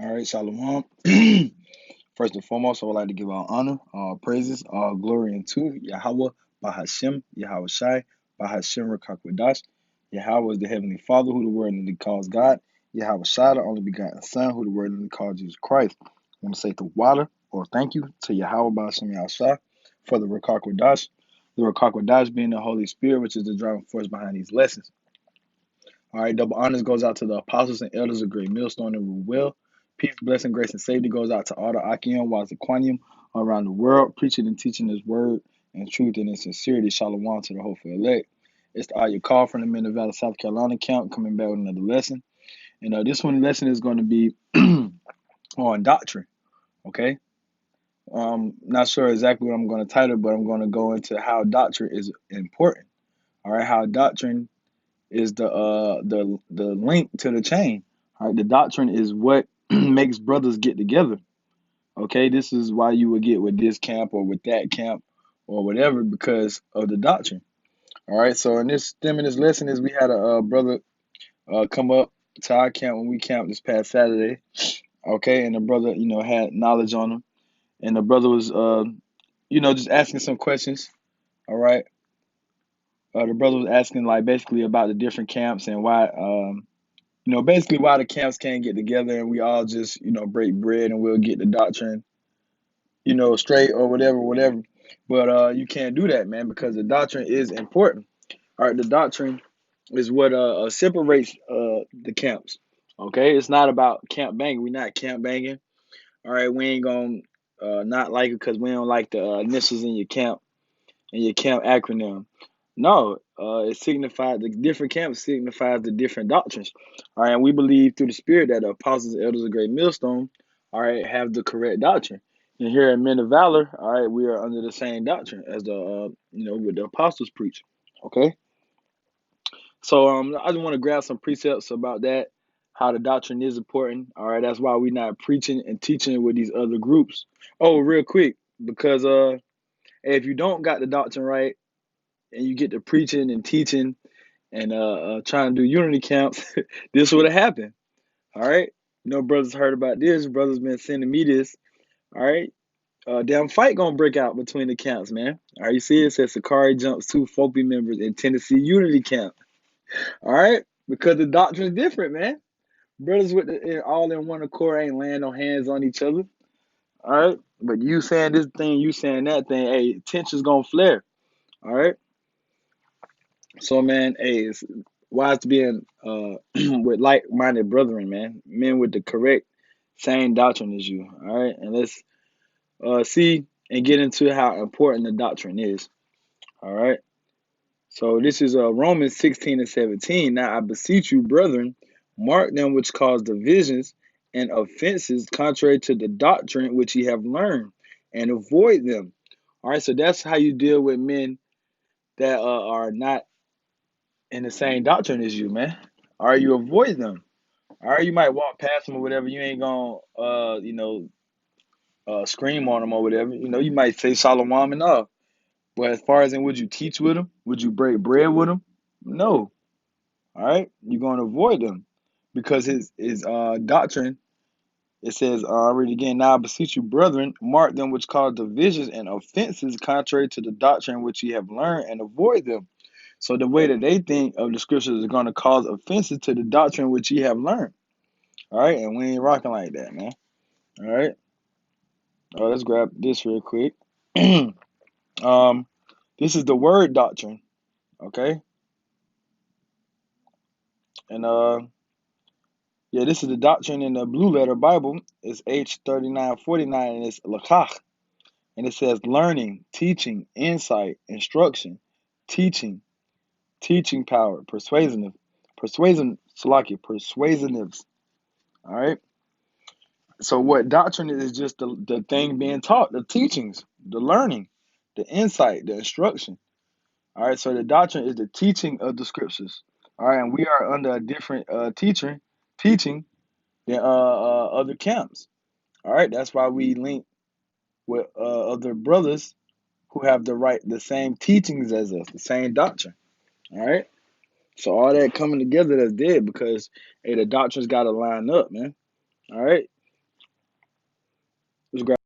All right, Shalom. First and foremost, I would like to give all honor, all praises, all glory unto Yahweh, Bahashem, Yahweh Shai, Bahashem Rakakwadash. Yahweh is the Heavenly Father, who the Word literally calls God. Yahweh Shai, the only begotten Son, who the Word literally calls Jesus Christ. I want to say the water, or thank you to Yahweh, Bahashem, Yahweh Shai, for the Rakakwadash. The Rakakwadash being the Holy Spirit, which is the driving force behind these lessons. All right, double honors goes out to the apostles and elders of Great Millstone and Ruwell. Peace, blessing, grace, and safety goes out to all the Akim, Wazaquanium around the world, preaching and teaching His word and truth and in sincerity. Shalom to the hopeful elect. It's the Ayah Call from the Men of Valley, South Carolina camp, coming back with another lesson. And this one lesson is going to be on doctrine. Okay. Not sure exactly what I'm going to title, but I'm going to go into how doctrine is important. All right, how doctrine is the link to the chain. All right, the doctrine is what makes brothers get together. Okay, this is why you would get with this camp or with that camp or whatever because of the doctrine. All right, so in this 10 minutes lesson is we had a brother come up to our camp when we camped this past Saturday. Okay, and the brother had knowledge on him, and the brother was just asking some questions. All right, the brother was asking like basically about the different camps and why basically why the camps can't get together and we all just, break bread and we'll get the doctrine, straight or whatever, whatever. But you can't do that, man, because the doctrine is important. All right, the doctrine is what separates the camps. Okay, it's not about camp banging. We're not camp banging. All right, we ain't gonna not like it because we don't like the initials in your camp acronym. No, it signifies the different camps signifies the different doctrines. All right, and we believe through the Spirit that the apostles and elders of Great Millstone, all right, have the correct doctrine. And here at Men of Valor, all right, we are under the same doctrine as the what the apostles preach. Okay, so I just want to grab some precepts about that, how the doctrine is important. All right, that's why we're not preaching and teaching with these other groups. Oh, real quick, because if you don't got the doctrine right and you get to preaching and teaching and trying to do unity camps, this would have happened. All right. Brothers heard about this. Brothers been sending me this. All right. Damn fight gonna break out between the camps, man. All right, you see it says Sakari jumps two Fopi members in Tennessee Unity camp. All right, because the doctrine is different, man. Brothers with all in one accord ain't laying no hands on each other. All right, but you saying this thing, you saying that thing, hey, tension's gonna flare. All right. So man, hey, it's wise to be in with like-minded brethren, man, men with the correct same doctrine as you. All right, and let's see and get into how important the doctrine is. All right. So this is Romans 16 and 17. Now I beseech you, brethren, mark them which cause divisions and offenses contrary to the doctrine which ye have learned, and avoid them. All right, so that's how you deal with men that are not in the same doctrine as you, man. All right, you avoid them. All right, you might walk past them or whatever. You ain't gonna, scream on them or whatever. You might say shalom and all. But as far as in would you teach with them? Would you break bread with them? No. All right, you're gonna avoid them because his doctrine. It says, I read again, now I beseech you, brethren, mark them which cause divisions and offenses contrary to the doctrine which ye have learned, and avoid them. So the way that they think of the scriptures is going to cause offenses to the doctrine which ye have learned. All right, and we ain't rocking like that, man. All right, let's grab this real quick. um, this is the word doctrine, okay, and yeah, this is the doctrine in the Blue Letter Bible. It's H3949, and it's lakach, and it says learning, teaching, insight, instruction, teaching, teaching power, persuasiveness. All right. So what doctrine is just the thing being taught, the teachings, the learning, the insight, the instruction. All right. So the doctrine is the teaching of the scriptures. All right, and we are under a different teaching than other camps. All right. That's why we link with other brothers who have the same teachings as us, the same doctrine. All right. So all that coming together, that's dead because hey, the doctrines got to line up, man. All right. Let's grab